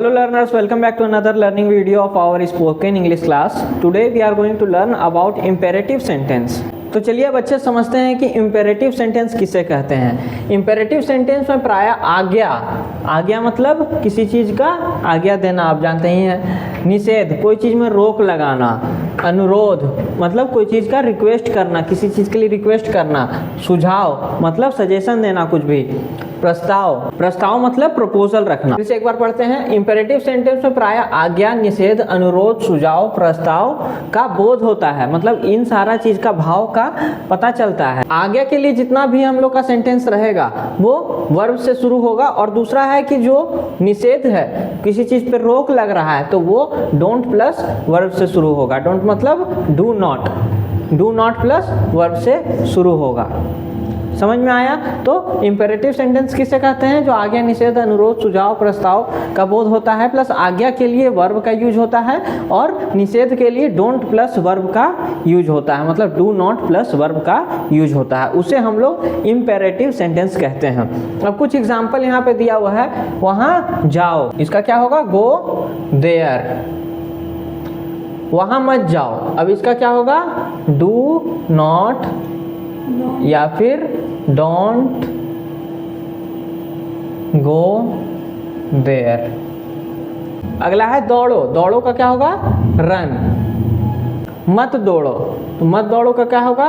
Hello learners, welcome back to another learning video of our spoken English class. Today we are going to learn about imperative sentence. तो चलिए बच्चे समझते हैं कि imperative sentence किसे कहते हैं। इम्पेरेटिव सेंटेंस में प्रायः आज्ञा मतलब किसी चीज़ का आज्ञा देना, आप जानते ही हैं। निषेध कोई चीज़ में रोक लगाना। अनुरोध मतलब कोई चीज़ का रिक्वेस्ट करना, किसी चीज़ के लिए रिक्वेस्ट करना। सुझाव मतलब सजेशन देना कुछ भी। प्रस्ताव मतलब प्रपोजल रखना। फिर से एक बार पढ़ते हैं। इंपेरेटिव सेंटेंस में प्रायः आज्ञा, निषेध, अनुरोध, सुझाव, प्रस्ताव का बोध होता है, मतलब इन सारा चीज का भाव का पता चलता है। आज्ञा के लिए जितना भी हम लोग का सेंटेंस रहेगा वो वर्ब से शुरू होगा, और दूसरा है कि जो निषेध है, किसी चीज पे रोक लग रहा है, तो वो डोंट प्लस वर्ब से शुरू होगा। डोंट मतलब डू नॉट प्लस वर्ब से शुरू होगा। समझ में आया? तो इंपेरेटिव सेंटेंस किसे कहते हैं? जो आज्ञा, निषेध, अनुरोध, सुझाव, प्रस्ताव का बोध होता है, प्लस आज्ञा के लिए वर्ब का यूज होता है, और निषेध के लिए डोंट प्लस वर्ब का यूज होता है, मतलब डू नॉट प्लस वर्ब का यूज होता है। उसे हम लोग इंपेरेटिव सेंटेंस कहते हैं। अब कुछ एग्जाम्पल यहाँ पे दिया हुआ है। वहाँ जाओ, इसका क्या होगा? Go there. वहाँ मत जाओ, अब इसका क्या होगा? डू नॉट या फिर डोंट गो देयर। अगला है दौड़ो का क्या होगा? रन। मत दौड़ो, तो मत दौड़ो का क्या होगा?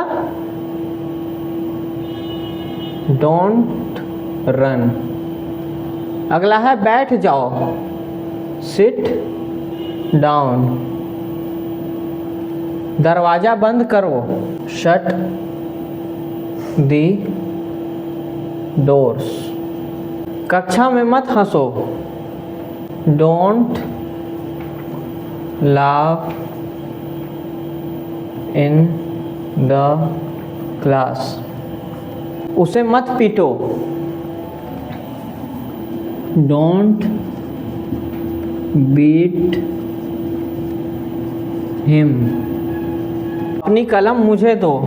Don't run. अगला है बैठ जाओ, सिट डाउन। दरवाजा बंद करो, शट दी डोर्स। कक्षा में मत हंसो, don't laugh in the class. उसे मत पीटो, डोंट बीट हिम। अपनी कलम मुझे दो,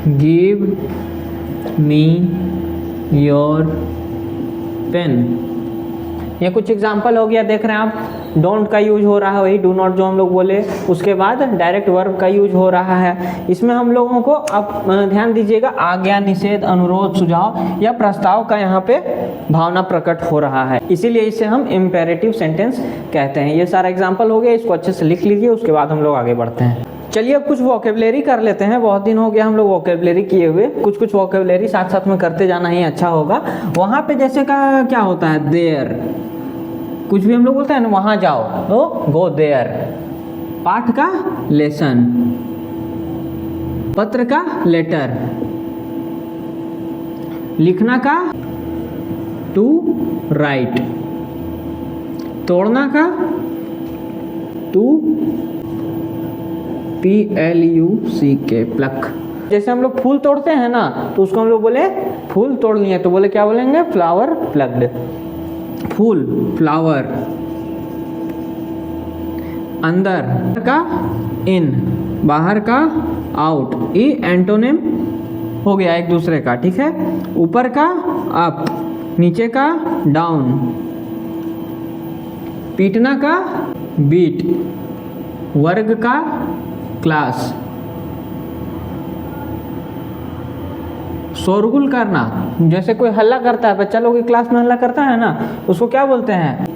गिव मी योर पेन। ये कुछ एग्जाम्पल हो गया, देख रहे हैं आप। डोंट का यूज हो रहा है, वही डू नॉट जो हम लोग बोले, उसके बाद डायरेक्ट वर्ब का यूज हो रहा है। इसमें हम लोगों को अब ध्यान दीजिएगा, आज्ञा, निषेध, अनुरोध, सुझाव या प्रस्ताव का यहाँ पे भावना प्रकट हो रहा है, इसीलिए इसे हम इम्पेरेटिव सेंटेंस कहते हैं। ये सारा एग्जाम्पल हो गया, इसको अच्छे से लिख लीजिए, उसके बाद हम लोग आगे बढ़ते हैं। चलिए अब कुछ वोकेबलरी कर लेते हैं। बहुत दिन हो गया हम लोग वोकेबलरी किए हुए। कुछ वोकेबलरी साथ साथ में करते जाना ही अच्छा होगा। वहाँ पे जैसे का क्या होता है? देयर। कुछ भी हम लोग बोलते हैं ना, वहाँ जाओ, तो गो देयर। पाठ का लेसन, पत्र का लेटर, लिखना का टू राइट, तोड़ना का टू PLUCK प्लक। जैसे हम लोग फूल तोड़ते हैं ना, तो उसको हम लोग बोले फूल तोड़ लिए, तो बोले क्या बोलेंगे? Flower plugged. फूल फ्लावर। अंदर का इन, बाहर का आउट। ये एंटोनिम हो गया एक दूसरे का, ठीक है। ऊपर का अप, नीचे का डाउन। पीटना का बीट, वर्ग का क्लास। शोरगुल करना, जैसे कोई हल्ला करता है, बच्चा लोग की क्लास में हल्ला करता है ना, उसको क्या बोलते हैं?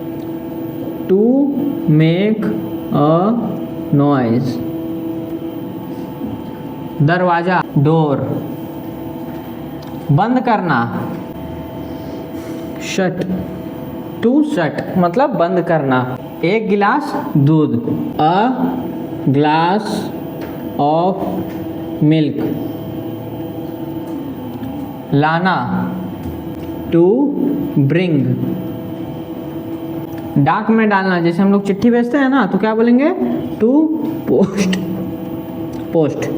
To make a noise. दरवाजा डोर। बंद करना, शट। टू शट मतलब बंद करना। एक गिलास दूध, अ ग्लास ऑफ मिल्क। लाना, टू ब्रिंग। डाक में डालना, जैसे हम लोग चिट्ठी भेजते हैं ना, तो क्या बोलेंगे? To post.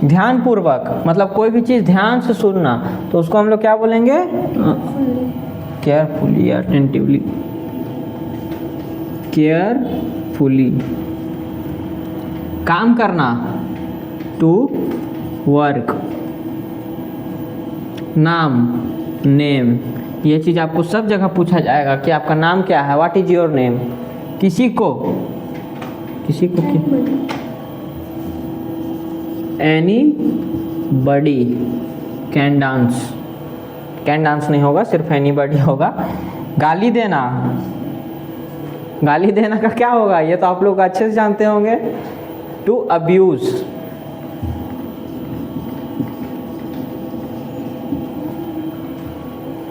ध्यान पूर्वक मतलब कोई भी चीज़ ध्यान से सुनना, तो उसको हम लोग क्या बोलेंगे? Carefully, attentively, carefully. काम करना, टू वर्क। नाम नेम, ये चीज़ आपको सब जगह पूछा जाएगा कि आपका नाम क्या है, व्हाट इज योर नेम। किसी को any buddy can dance, can dance नहीं होगा, सिर्फ एनी बडी होगा। गाली देना, गाली देना का क्या होगा, ये तो आप लोग अच्छे से जानते होंगे, टू अब्यूज।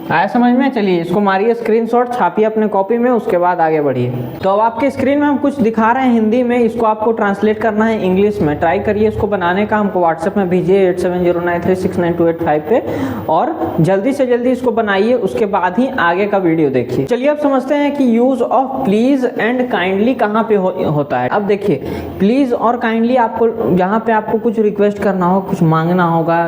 आया समझ में? चलिए इसको मारिए स्क्रीनशॉट, छापिए अपने कॉपी में, उसके बाद आगे बढ़िए। तो अब आपके स्क्रीन में हम कुछ दिखा रहे हैं हिंदी में, इसको आपको ट्रांसलेट करना है इंग्लिश में। ट्राई करिए इसको बनाने का, हमको व्हाट्सएप में भेजिए 8709369285 पे, और जल्दी से जल्दी इसको बनाइए, उसके बाद ही आगे का वीडियो देखिए। चलिए अब समझते हैं कि use of please and kindly कहाँ पे होता है। अब देखिए प्लीज और काइंडली, आपको जहाँ पे आपको कुछ रिक्वेस्ट करना हो, कुछ मांगना होगा,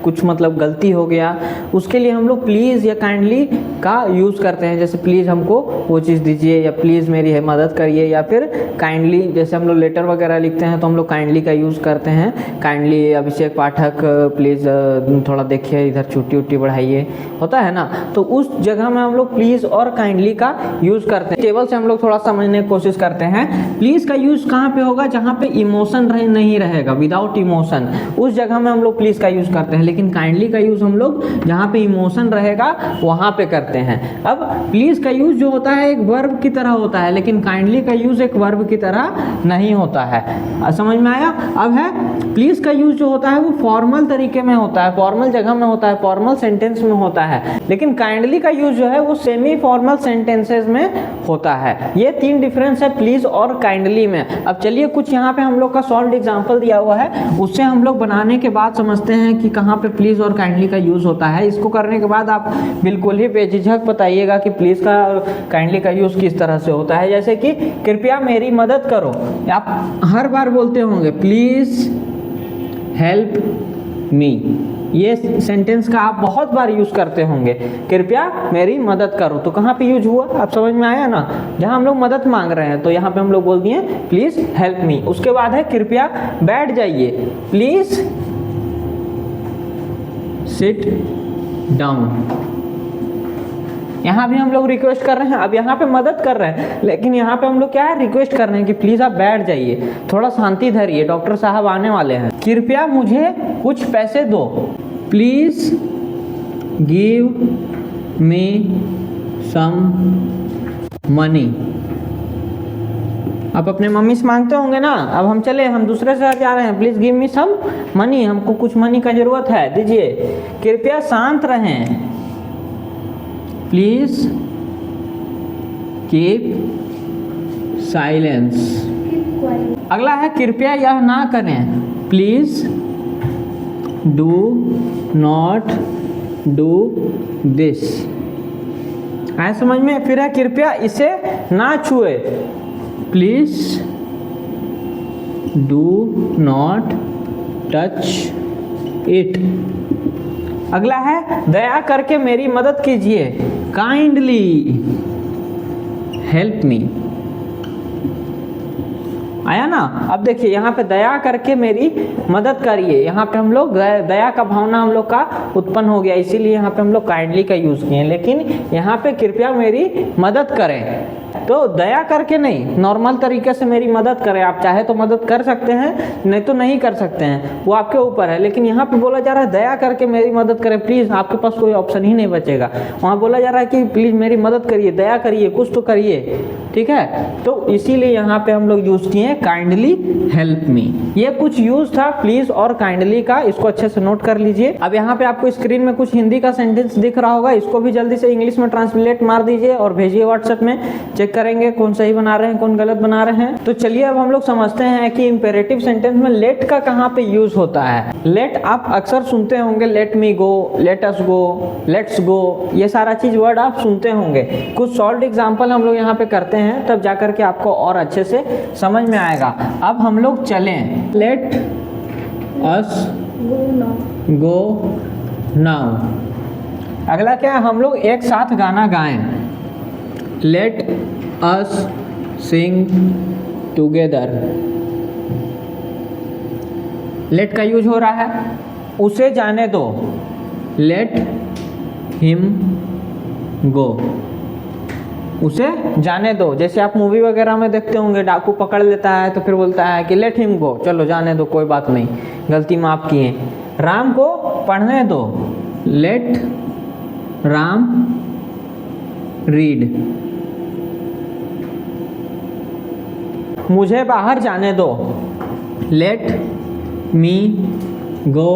कुछ मतलब गलती हो गया, उसके लिए हम लोग प्लीज़ या काइंडली का यूज़ करते हैं। जैसे प्लीज़ हमको वो चीज़ दीजिए, या प्लीज़ मेरी मदद करिए, या फिर काइंडली, जैसे हम लोग लेटर वगैरह लिखते हैं तो हम लोग काइंडली का यूज़ करते हैं। काइंडली अभिषेक पाठक प्लीज़ थोड़ा देखिए इधर, छुट्टी उट्टी बढ़ाइए, होता है ना। तो उस जगह में हम लोग प्लीज़ और काइंडली का यूज़ करते हैं। टेबल से हम लोग थोड़ा समझने की कोशिश करते हैं। प्लीज़ का यूज़ कहाँ पे होगा, जहाँ पे इमोशन नहीं रहेगा, विदाउट इमोशन, उस जगह में हम लोग प्लीज़ का यूज़ करते हैं। लेकिन काइंडली का यूज हम लोग जहाँ पे इमोशन रहेगा वहाँ पे करते हैं। अब प्लीज का यूज जो होता है एक वर्ब की तरह होता है, लेकिन काइंडली का यूज एक वर्ब की तरह नहीं होता है। समझ में आया? अब है प्लीज का यूज जो होता है वो फॉर्मल तरीके में होता है, फॉर्मल जगह में होता है, फॉर्मल सेंटेंस में होता है। लेकिन काइंडली का यूज जो है वो सेमी फॉर्मल सेंटेंसेस में होता है। ये तीन डिफरेंस है प्लीज और काइंडली में। अब चलिए कुछ यहाँ पे हम लोग का सॉल्व एग्जाम्पल दिया हुआ है, उससे हम लोग बनाने के बाद समझते हैं कि कहाँ पे प्लीज और काइंडली का यूज होता है। इसको करने के बाद आप बिल्कुल ही बेझिझक बताइएगा कि प्लीज का और काइंडली का यूज किस तरह से होता है। जैसे कि कृपया मेरी मदद करो, आप हर बार बोलते होंगे प्लीज हेल्प मी, ये सेंटेंस का आप बहुत बार यूज करते होंगे, कृपया मेरी मदद करो। तो कहाँ पे यूज हुआ, आप समझ में आया ना? जहाँ हम लोग मदद मांग रहे हैं तो यहाँ पे हम लोग बोल दिए प्लीज हेल्प मी। उसके बाद है कृपया बैठ जाइए, प्लीज सिट डाउन। यहाँ भी हम लोग रिक्वेस्ट कर रहे हैं, अब यहाँ पे मदद कर रहे हैं, लेकिन यहाँ पे हम लोग क्या है, रिक्वेस्ट कर रहे हैं कि प्लीज आप बैठ जाइए, थोड़ा शांति धरिए, डॉक्टर साहब आने वाले हैं। कृपया मुझे कुछ पैसे दो, please give me some money. आप अपने मम्मी से मांगते होंगे ना, अब हम चले, हम दूसरे शहर जा रहे हैं, please give me some money, हमको कुछ मनी का जरूरत है, दीजिए। कृपया शांत रहें, प्लीज कीप साइलेंस। अगला है कृपया यह ना करें, please do not do this. आया समझ में? फिर है कृपया इसे ना छुए, please do not touch it. अगला है दया करके मेरी मदद कीजिए, काइंडली हेल्प मी। आया ना? अब देखिए यहाँ पे दया करके मेरी मदद करिए, यहाँ पे हम लोग दया का भावना हम लोग का उत्पन्न हो गया, इसीलिए यहाँ पे हम लोग काइंडली का यूज किए। लेकिन यहाँ पे कृपया मेरी मदद करें, तो दया करके नहीं, नॉर्मल तरीके से मेरी मदद करें। आप चाहे तो मदद कर सकते हैं, नहीं तो नहीं कर सकते हैं, वो आपके ऊपर है। लेकिन यहाँ पे बोला जा रहा है दया करके मेरी मदद करें, प्लीज, आपके पास कोई ऑप्शन ही नहीं बचेगा। वहाँ बोला जा रहा है कि प्लीज मेरी मदद करिए, दया करिए, कुछ तो करिए, ठीक है। तो इसीलिए यहाँ पे हम लोग यूज किए काइंडली हेल्प मी। ये कुछ यूज था प्लीज और काइंडली का, इसको अच्छे से नोट कर लीजिए। अब यहाँ पे आपको स्क्रीन में कुछ हिंदी का सेंटेंस दिख रहा होगा, इसको भी जल्दी से इंग्लिश में ट्रांसलेट मार दीजिए और भेजिए व्हाट्सएप में, चेक करेंगे कौन सही बना रहे हैं कौन गलत बना रहे हैं। तो चलिए अब हम लोग समझते हैं कि इंपेरेटिव सेंटेंस में लेट का कहाँ पे यूज होता है। लेट आप अक्सर सुनते होंगे, let me go, let us go, let's go, ये सारा चीज वर्ड आप सुनते होंगे। कुछ सॉल्व एग्जाम्पल हम लोग यहाँ पे करते हैं, तब जाकर के आपको और अच्छे से समझ में आएगा। अब हम लोग चलें, लेट अस गो नाउ। अगला क्या है, हम लोग एक साथ गाना गाएं, let us sing together. Let का यूज हो रहा है, उसे जाने दो, लेट हिम गो, उसे जाने दो। जैसे आप मूवी वगैरह में देखते होंगे, डाकू पकड़ लेता है तो फिर बोलता है कि लेट हिम गो, चलो जाने दो, कोई बात नहीं, गलती माफ किए। राम को पढ़ने दो, लेट राम रीड। मुझे बाहर जाने दो, लेट मी गो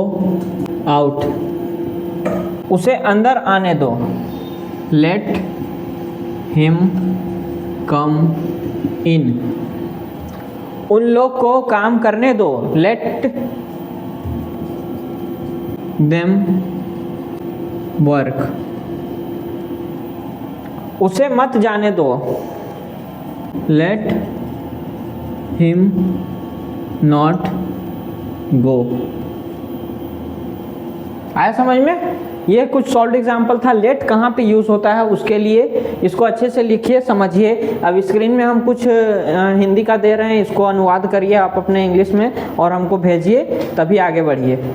आउट। उसे अंदर आने दो, लेट हिम कम इन। उन लोग को काम करने दो, लेट देम वर्क। उसे मत जाने दो, लेट हिम नॉट गो। आया समझ में? ये कुछ सॉल्व एग्जाम्पल था। लेट कहाँ पे यूज़ होता है उसके लिए इसको अच्छे से लिखिए, समझिए। अब स्क्रीन में हम कुछ हिंदी का दे रहे हैं, इसको अनुवाद करिए आप अपने इंग्लिश में और हमको भेजिए, तभी आगे बढ़िए।